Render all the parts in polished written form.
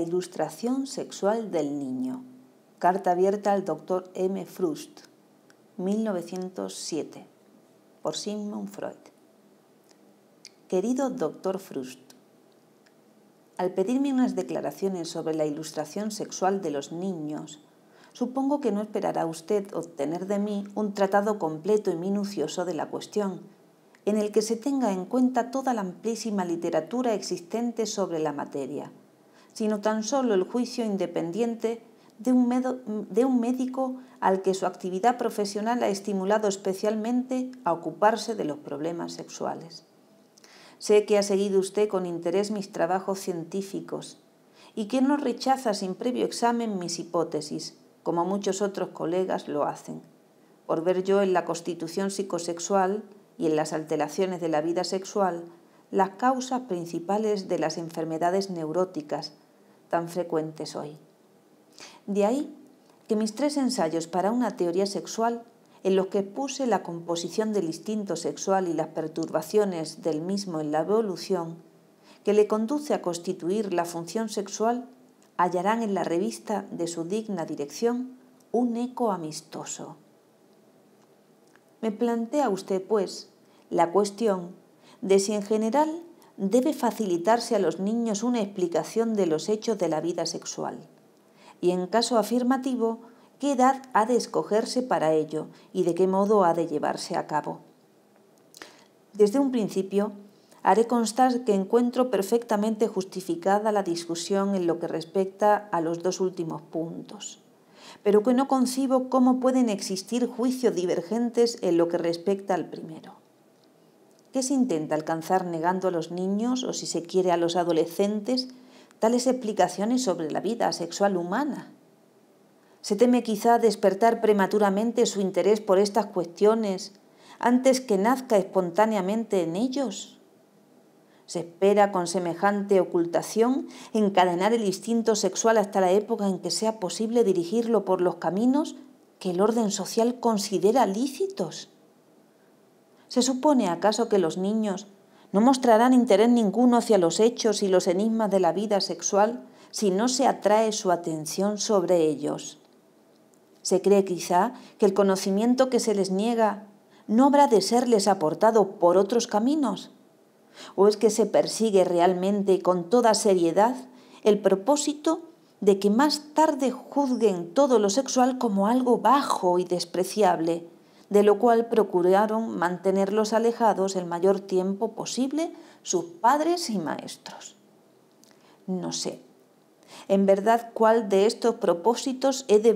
ilustración sexual del niño. Carta abierta al Dr. M. Freud, 1907, por Sigmund Freud. Querido Dr. Freud, al pedirme unas declaraciones sobre la ilustración sexual de los niños, supongo que no esperará usted obtener de mí un tratado completo y minucioso de la cuestión, en el que se tenga en cuenta toda la amplísima literatura existente sobre la materia, sino tan solo el juicio independiente de un médico al que su actividad profesional ha estimulado especialmente a ocuparse de los problemas sexuales. Sé que ha seguido usted con interés mis trabajos científicos y que no rechaza sin previo examen mis hipótesis, como muchos otros colegas lo hacen, por ver yo en la constitución psicosexual y en las alteraciones de la vida sexual las causas principales de las enfermedades neuróticas tan frecuentes hoy. De ahí que mis 3 ensayos para una teoría sexual, en los que expuse la composición del instinto sexual y las perturbaciones del mismo en la evolución, que le conduce a constituir la función sexual, hallarán en la revista de su digna dirección un eco amistoso. Me plantea usted, pues, la cuestión de si en general debe facilitarse a los niños una explicación de los hechos de la vida sexual, y en caso afirmativo, qué edad ha de escogerse para ello y de qué modo ha de llevarse a cabo. Desde un principio, haré constar que encuentro perfectamente justificada la discusión en lo que respecta a los 2 últimos puntos, pero que no concibo cómo pueden existir juicios divergentes en lo que respecta al primero. ¿Qué se intenta alcanzar negando a los niños, o si se quiere a los adolescentes, tales explicaciones sobre la vida sexual humana? ¿Se teme quizá despertar prematuramente su interés por estas cuestiones antes que nazca espontáneamente en ellos? ¿Se espera con semejante ocultación encadenar el instinto sexual hasta la época en que sea posible dirigirlo por los caminos que el orden social considera lícitos? ¿Se supone acaso que los niños no mostrarán interés ninguno hacia los hechos y los enigmas de la vida sexual si no se atrae su atención sobre ellos? ¿Se cree quizá que el conocimiento que se les niega no habrá de serles aportado por otros caminos? ¿O es que se persigue realmente y con toda seriedad el propósito de que más tarde juzguen todo lo sexual como algo bajo y despreciable, de lo cual procuraron mantenerlos alejados el mayor tiempo posible sus padres y maestros? No sé. En verdad, ¿en cuál de estos propósitos he de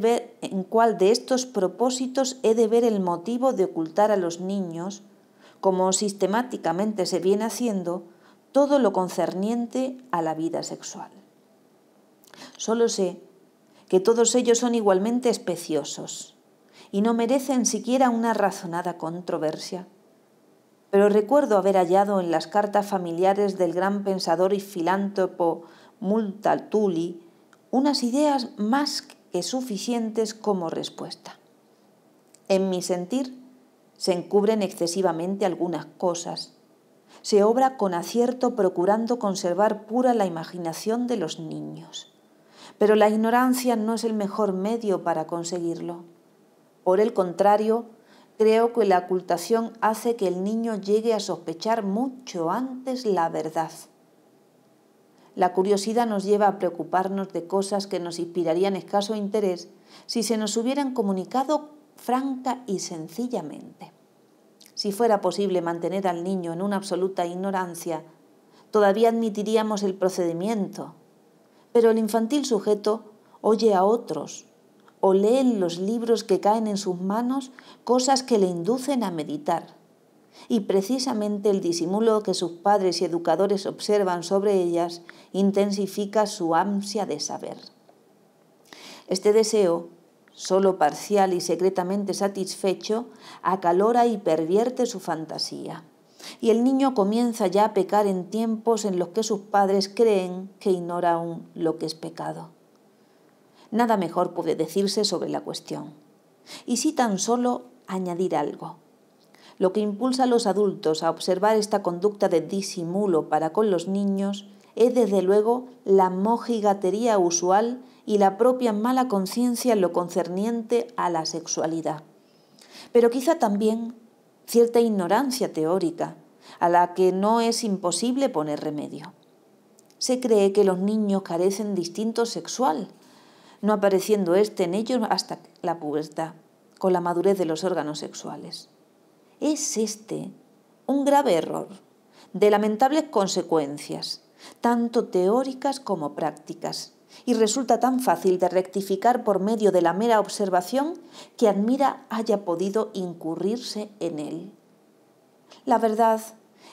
ver el motivo de ocultar a los niños, como sistemáticamente se viene haciendo, todo lo concerniente a la vida sexual? Solo sé que todos ellos son igualmente especiosos y no merecen siquiera una razonada controversia. Pero recuerdo haber hallado en las cartas familiares del gran pensador y filántropo Multatuli unas ideas más que suficientes como respuesta. En mi sentir, se encubren excesivamente algunas cosas. Se obra con acierto procurando conservar pura la imaginación de los niños. Pero la ignorancia no es el mejor medio para conseguirlo. Por el contrario, creo que la ocultación hace que el niño llegue a sospechar mucho antes la verdad. La curiosidad nos lleva a preocuparnos de cosas que nos inspirarían escaso interés si se nos hubieran comunicado franca y sencillamente. Si fuera posible mantener al niño en una absoluta ignorancia, todavía admitiríamos el procedimiento, pero el infantil sujeto oye a otros o lee en los libros que caen en sus manos cosas que le inducen a meditar, y precisamente el disimulo que sus padres y educadores observan sobre ellas intensifica su ansia de saber. Este deseo, solo parcial y secretamente satisfecho, acalora y pervierte su fantasía, y el niño comienza ya a pecar en tiempos en los que sus padres creen que ignora aún lo que es pecado. Nada mejor puede decirse sobre la cuestión, y si tan solo añadir algo. Lo que impulsa a los adultos a observar esta conducta de disimulo para con los niños es desde luego la mojigatería usual y la propia mala conciencia en lo concerniente a la sexualidad. Pero quizá también cierta ignorancia teórica, a la que no es imposible poner remedio. Se cree que los niños carecen de instinto sexual, no apareciendo en ellos hasta la pubertad, con la madurez de los órganos sexuales. Es este un grave error, de lamentables consecuencias, tanto teóricas como prácticas, y resulta tan fácil de rectificar por medio de la mera observación que admira haya podido incurrirse en él. La verdad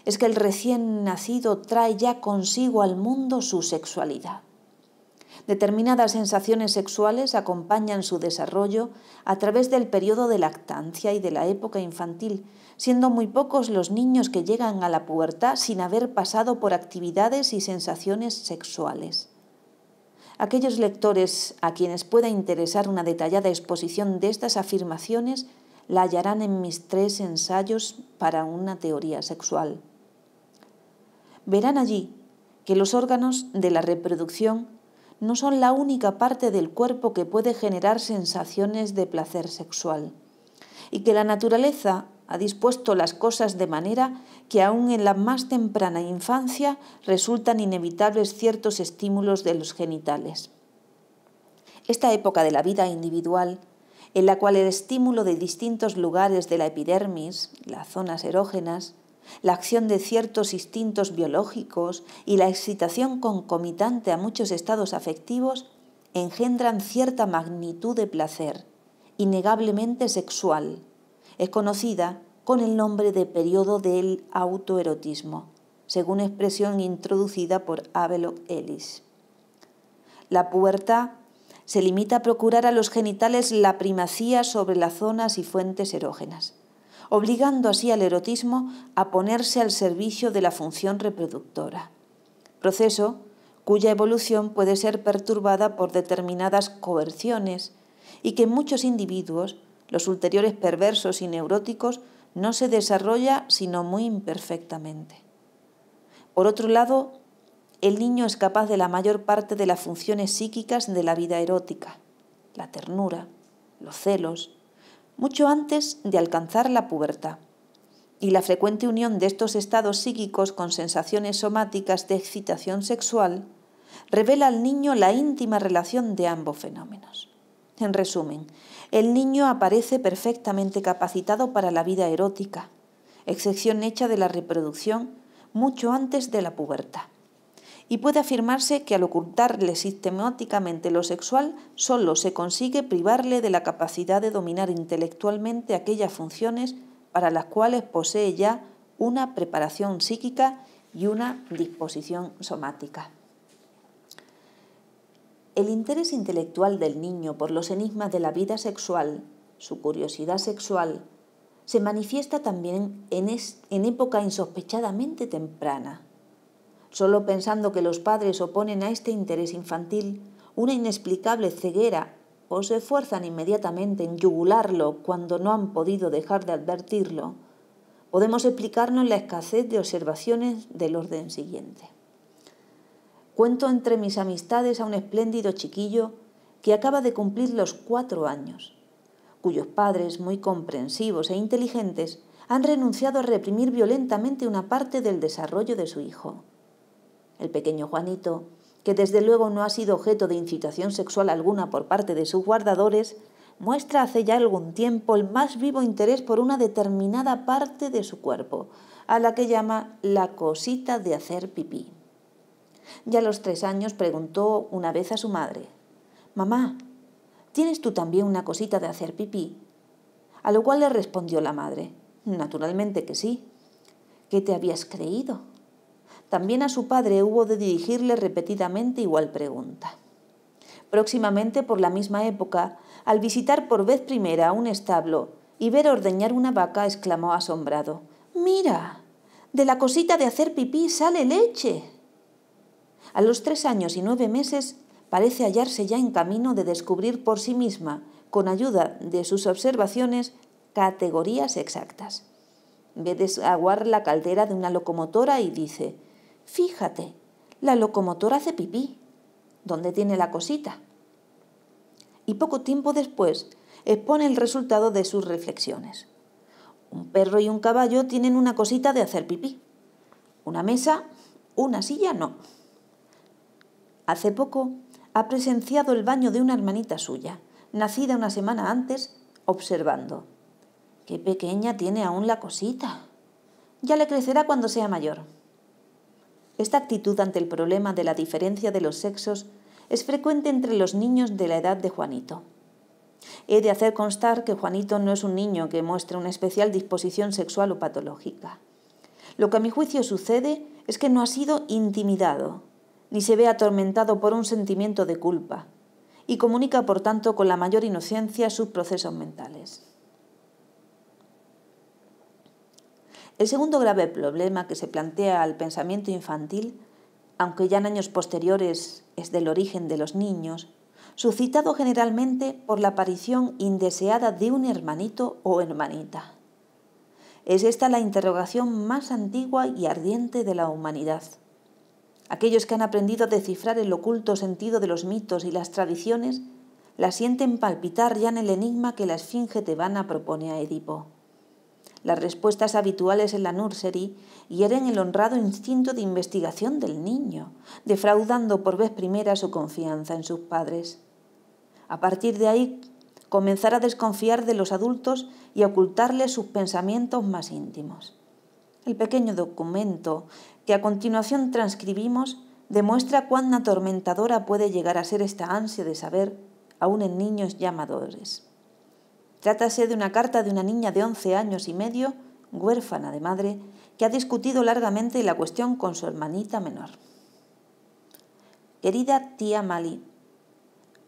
es que el recién nacido trae ya consigo al mundo su sexualidad. Determinadas sensaciones sexuales acompañan su desarrollo a través del periodo de lactancia y de la época infantil, siendo muy pocos los niños que llegan a la pubertad sin haber pasado por actividades y sensaciones sexuales. Aquellos lectores a quienes pueda interesar una detallada exposición de estas afirmaciones la hallarán en mis 3 ensayos para una teoría sexual. Verán allí que los órganos de la reproducción no son la única parte del cuerpo que puede generar sensaciones de placer sexual, y que la naturaleza ha dispuesto las cosas de manera que aún en la más temprana infancia resultan inevitables ciertos estímulos de los genitales. Esta época de la vida individual, en la cual el estímulo de distintos lugares de la epidermis, las zonas erógenas, la acción de ciertos instintos biológicos y la excitación concomitante a muchos estados afectivos engendran cierta magnitud de placer, innegablemente sexual. Es conocida con el nombre de periodo del autoerotismo, según expresión introducida por Havelock Ellis. La pubertad se limita a procurar a los genitales la primacía sobre las zonas y fuentes erógenas, obligando así al erotismo a ponerse al servicio de la función reproductora, proceso cuya evolución puede ser perturbada por determinadas coerciones y que en muchos individuos, los ulteriores perversos y neuróticos, no se desarrolla sino muy imperfectamente. Por otro lado, el niño es capaz de la mayor parte de las funciones psíquicas de la vida erótica, la ternura, los celos, mucho antes de alcanzar la pubertad, y la frecuente unión de estos estados psíquicos con sensaciones somáticas de excitación sexual revela al niño la íntima relación de ambos fenómenos. En resumen, el niño aparece perfectamente capacitado para la vida erótica, excepción hecha de la reproducción mucho antes de la pubertad. Y puede afirmarse que al ocultarle sistemáticamente lo sexual, solo se consigue privarle de la capacidad de dominar intelectualmente aquellas funciones para las cuales posee ya una preparación psíquica y una disposición somática. El interés intelectual del niño por los enigmas de la vida sexual, su curiosidad sexual, se manifiesta también en época insospechadamente temprana. Solo pensando que los padres oponen a este interés infantil una inexplicable ceguera o se esfuerzan inmediatamente en yugularlo cuando no han podido dejar de advertirlo, podemos explicarnos la escasez de observaciones del orden siguiente. Cuento entre mis amistades a un espléndido chiquillo que acaba de cumplir los 4 años, cuyos padres, muy comprensivos e inteligentes, han renunciado a reprimir violentamente una parte del desarrollo de su hijo. El pequeño Juanito, que desde luego no ha sido objeto de incitación sexual alguna por parte de sus guardadores, muestra hace ya algún tiempo el más vivo interés por una determinada parte de su cuerpo, a la que llama la cosita de hacer pipí. Ya a los 3 años preguntó una vez a su madre: «Mamá, ¿tienes tú también una cosita de hacer pipí?». A lo cual le respondió la madre: «Naturalmente que sí. ¿Qué te habías creído?». También a su padre hubo de dirigirle repetidamente igual pregunta. Próximamente, por la misma época, al visitar por vez primera un establo y ver ordeñar una vaca, exclamó asombrado: «¡Mira! De la cosita de hacer pipí sale leche». A los 3 años y 9 meses parece hallarse ya en camino de descubrir por sí misma, con ayuda de sus observaciones, categorías exactas. Ve desaguar la caldera de una locomotora y dice: «Fíjate, La locomotora hace pipí. ¿Dónde tiene la cosita? Y poco tiempo después expone el resultado de sus reflexiones. Un perro y un caballo tienen una cosita de hacer pipí. Una mesa, una silla, no. Hace poco ha presenciado el baño de una hermanita suya, nacida una semana antes, observando. ¡Qué pequeña tiene aún la cosita! Ya le crecerá cuando sea mayor. Esta actitud ante el problema de la diferencia de los sexos es frecuente entre los niños de la edad de Juanito. He de hacer constar que Juanito no es un niño que muestre una especial disposición sexual o patológica. Lo que a mi juicio sucede es que no ha sido intimidado, ni se ve atormentado por un sentimiento de culpa, y comunica, por tanto, con la mayor inocencia sus procesos mentales. El segundo grave problema que se plantea al pensamiento infantil, aunque ya en años posteriores es del origen de los niños, suscitado generalmente por la aparición indeseada de un hermanito o hermanita. Es esta la interrogación más antigua y ardiente de la humanidad. Aquellos que han aprendido a descifrar el oculto sentido de los mitos y las tradiciones la sienten palpitar ya en el enigma que la esfinge tebana propone a Edipo. Las respuestas habituales en la nursery hieren el honrado instinto de investigación del niño, defraudando por vez primera su confianza en sus padres. A partir de ahí, comenzar a desconfiar de los adultos y a ocultarles sus pensamientos más íntimos. El pequeño documento que a continuación transcribimos demuestra cuán atormentadora puede llegar a ser esta ansia de saber, aún en niños ya mayores. Trátase de una carta de una niña de 11 años y medio, huérfana de madre, que ha discutido largamente la cuestión con su hermanita menor. Querida tía Mali,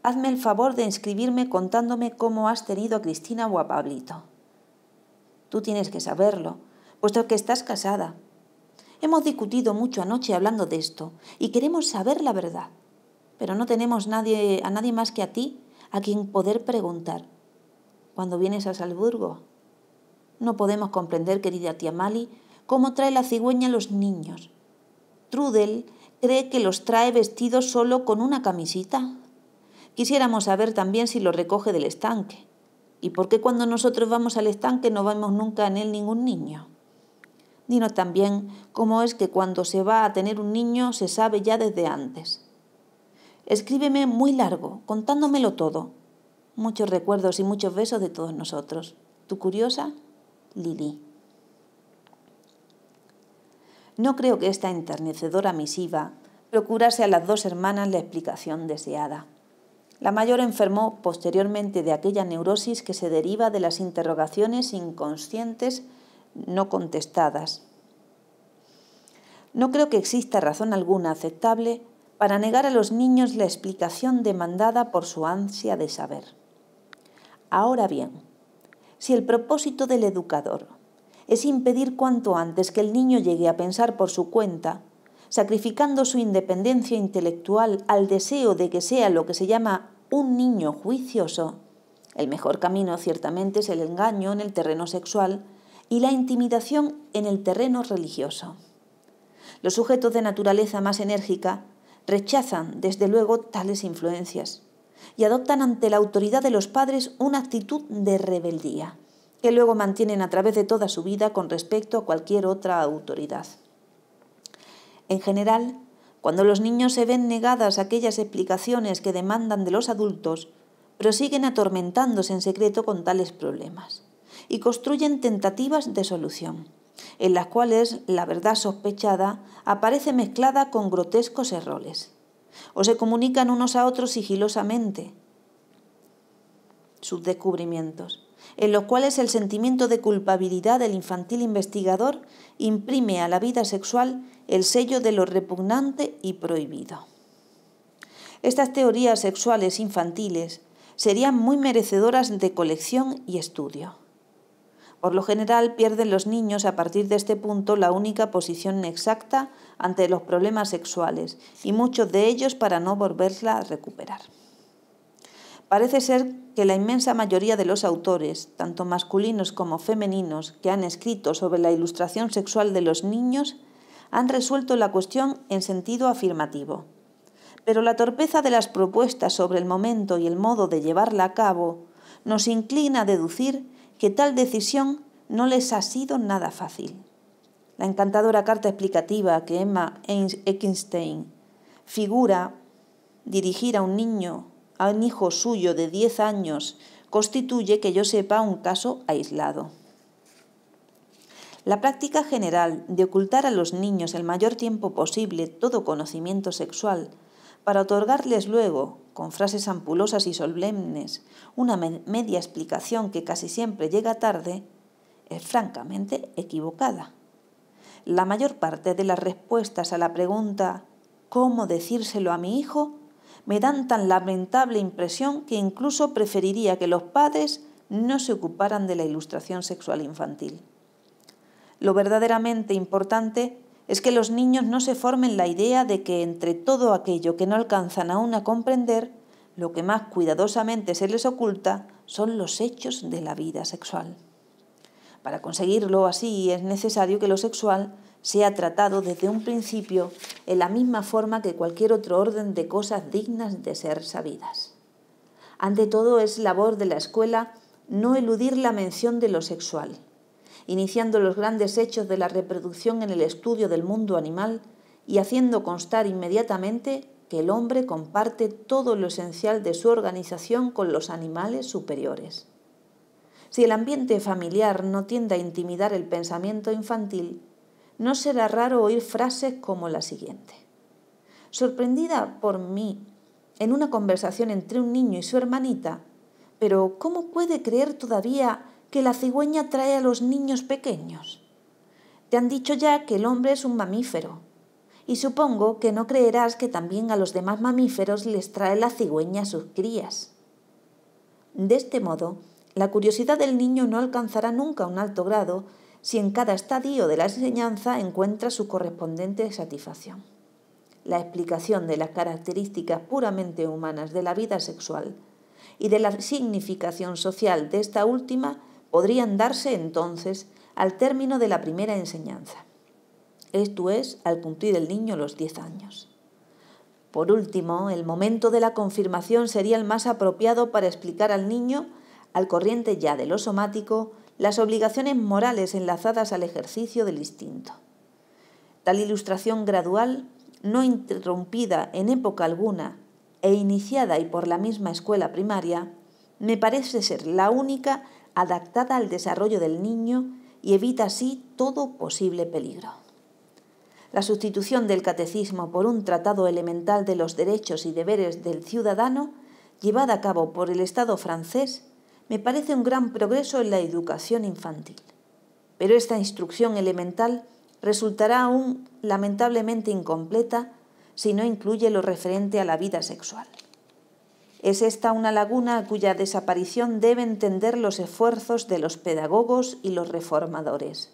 hazme el favor de inscribirme contándome cómo has tenido a Cristina o a Pablito. Tú tienes que saberlo, puesto que estás casada. Hemos discutido mucho anoche hablando de esto y queremos saber la verdad, pero no tenemos a nadie más que a ti a quien poder preguntar. Cuando vienes a Salzburgo, no podemos comprender, querida tía Mali, cómo trae la cigüeña a los niños. Trudel cree que los trae vestidos solo con una camisita. Quisiéramos saber también si los recoge del estanque. ¿Y por qué cuando nosotros vamos al estanque no vemos nunca en él ningún niño? Dinos también cómo es que cuando se va a tener un niño se sabe ya desde antes. Escríbeme muy largo, contándomelo todo. Muchos recuerdos y muchos besos de todos nosotros. Tu curiosa, Lili. No creo que esta enternecedora misiva procurase a las dos hermanas la explicación deseada. La mayor enfermó posteriormente de aquella neurosis que se deriva de las interrogaciones inconscientes no contestadas. No creo que exista razón alguna aceptable para negar a los niños la explicación demandada por su ansia de saber. Ahora bien, si el propósito del educador es impedir cuanto antes que el niño llegue a pensar por su cuenta, sacrificando su independencia intelectual al deseo de que sea lo que se llama un niño juicioso, el mejor camino ciertamente es el engaño en el terreno sexual y la intimidación en el terreno religioso. Los sujetos de naturaleza más enérgica rechazan, desde luego, tales influencias y adoptan ante la autoridad de los padres una actitud de rebeldía, que luego mantienen a través de toda su vida con respecto a cualquier otra autoridad. En general, cuando los niños se ven negadas aquellas explicaciones que demandan de los adultos, prosiguen atormentándose en secreto con tales problemas y construyen tentativas de solución, en las cuales la verdad sospechada aparece mezclada con grotescos errores, o se comunican unos a otros sigilosamente sus descubrimientos, en los cuales el sentimiento de culpabilidad del infantil investigador imprime a la vida sexual el sello de lo repugnante y prohibido. Estas teorías sexuales infantiles serían muy merecedoras de colección y estudio. Por lo general pierden los niños a partir de este punto la única posición exacta ante los problemas sexuales y muchos de ellos para no volverla a recuperar. Parece ser que la inmensa mayoría de los autores, tanto masculinos como femeninos, que han escrito sobre la ilustración sexual de los niños, han resuelto la cuestión en sentido afirmativo. Pero la torpeza de las propuestas sobre el momento y el modo de llevarla a cabo nos inclina a deducir que tal decisión no les ha sido nada fácil. La encantadora carta explicativa que Emma Eckenstein figura dirigir a un hijo suyo de 10 años, constituye, que yo sepa, un caso aislado. La práctica general de ocultar a los niños el mayor tiempo posible todo conocimiento sexual para otorgarles luego, con frases ampulosas y solemnes, una media explicación que casi siempre llega tarde, es francamente equivocada. La mayor parte de las respuestas a la pregunta ¿cómo decírselo a mi hijo?, me dan tan lamentable impresión que incluso preferiría que los padres no se ocuparan de la ilustración sexual infantil. Lo verdaderamente importante es que los niños no se formen la idea de que entre todo aquello que no alcanzan aún a comprender, lo que más cuidadosamente se les oculta son los hechos de la vida sexual. Para conseguirlo así es necesario que lo sexual sea tratado desde un principio en la misma forma que cualquier otro orden de cosas dignas de ser sabidas. Ante todo, es labor de la escuela no eludir la mención de lo sexual, iniciando los grandes hechos de la reproducción en el estudio del mundo animal y haciendo constar inmediatamente que el hombre comparte todo lo esencial de su organización con los animales superiores. Si el ambiente familiar no tiende a intimidar el pensamiento infantil, no será raro oír frases como la siguiente. Sorprendida por mí en una conversación entre un niño y su hermanita, pero ¿cómo puede creer todavía que la cigüeña trae a los niños pequeños? Te han dicho ya que el hombre es un mamífero, y supongo que no creerás que también a los demás mamíferos les trae la cigüeña a sus crías. De este modo, la curiosidad del niño no alcanzará nunca un alto grado si en cada estadio de la enseñanza encuentra su correspondiente satisfacción. La explicación de las características puramente humanas de la vida sexual y de la significación social de esta última podrían darse entonces al término de la primera enseñanza. Esto es, al cumplir el niño los 10 años. Por último, el momento de la confirmación sería el más apropiado para explicar al niño, al corriente ya de lo somático, las obligaciones morales enlazadas al ejercicio del instinto. Tal ilustración gradual, no interrumpida en época alguna e iniciada y por la misma escuela primaria, me parece ser la única adaptada al desarrollo del niño y evita así todo posible peligro. La sustitución del catecismo por un tratado elemental de los derechos y deberes del ciudadano, llevada a cabo por el Estado francés, me parece un gran progreso en la educación infantil. Pero esta instrucción elemental resultará aún lamentablemente incompleta si no incluye lo referente a la vida sexual. Es esta una laguna cuya desaparición deben tender los esfuerzos de los pedagogos y los reformadores.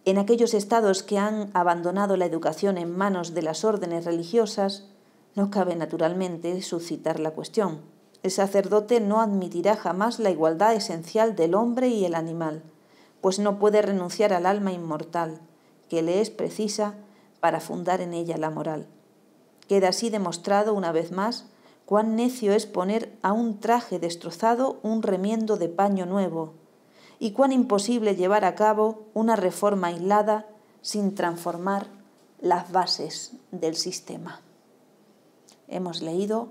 En aquellos estados que han abandonado la educación en manos de las órdenes religiosas, no cabe naturalmente suscitar la cuestión. El sacerdote no admitirá jamás la igualdad esencial del hombre y el animal, pues no puede renunciar al alma inmortal, que le es precisa para fundar en ella la moral. Queda así demostrado una vez más cuán necio es poner a un traje destrozado un remiendo de paño nuevo, y cuán imposible llevar a cabo una reforma aislada sin transformar las bases del sistema. Hemos leído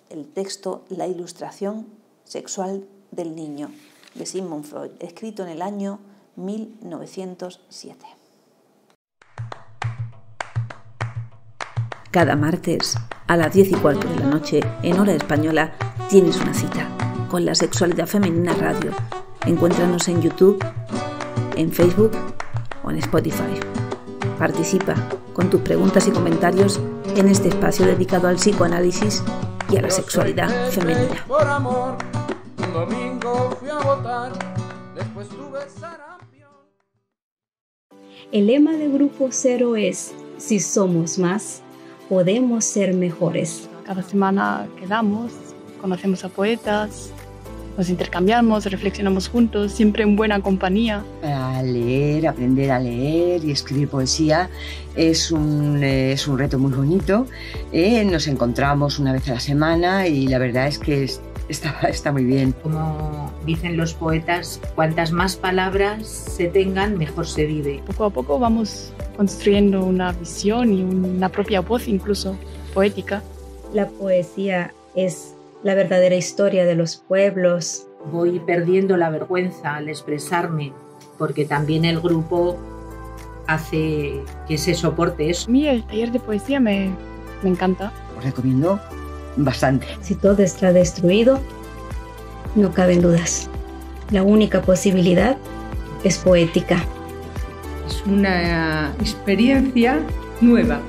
el texto La ilustración sexual del niño, de Sigmund Freud, escrito en el año 1907. Cada martes a las 10:15 de la noche, en hora española, tienes una cita con La Sexualidad Femenina Radio. Encuéntranos en YouTube, en Facebook o en Spotify. Participa con tus preguntas y comentarios en este espacio dedicado al psicoanálisis y a la sexualidad femenina. Por amor, un domingo fui a votar, después tuve sarampión. El lema de Grupo Cero es: si somos más, podemos ser mejores. Cada semana quedamos, conocemos a poetas, nos intercambiamos, reflexionamos juntos, siempre en buena compañía. Para leer, aprender a leer y escribir poesía es un reto muy bonito. Nos encontramos una vez a la semana y la verdad es que está muy bien. Como dicen los poetas, cuantas más palabras se tengan, mejor se vive. Poco a poco vamos construyendo una visión y una propia voz, incluso poética. La poesía es la verdadera historia de los pueblos. Voy perdiendo la vergüenza al expresarme, porque también el grupo hace que se soporte eso. A mí el taller de poesía me encanta. Os recomiendo bastante. Si todo está destruido, no caben dudas. La única posibilidad es poética. Es una experiencia nueva.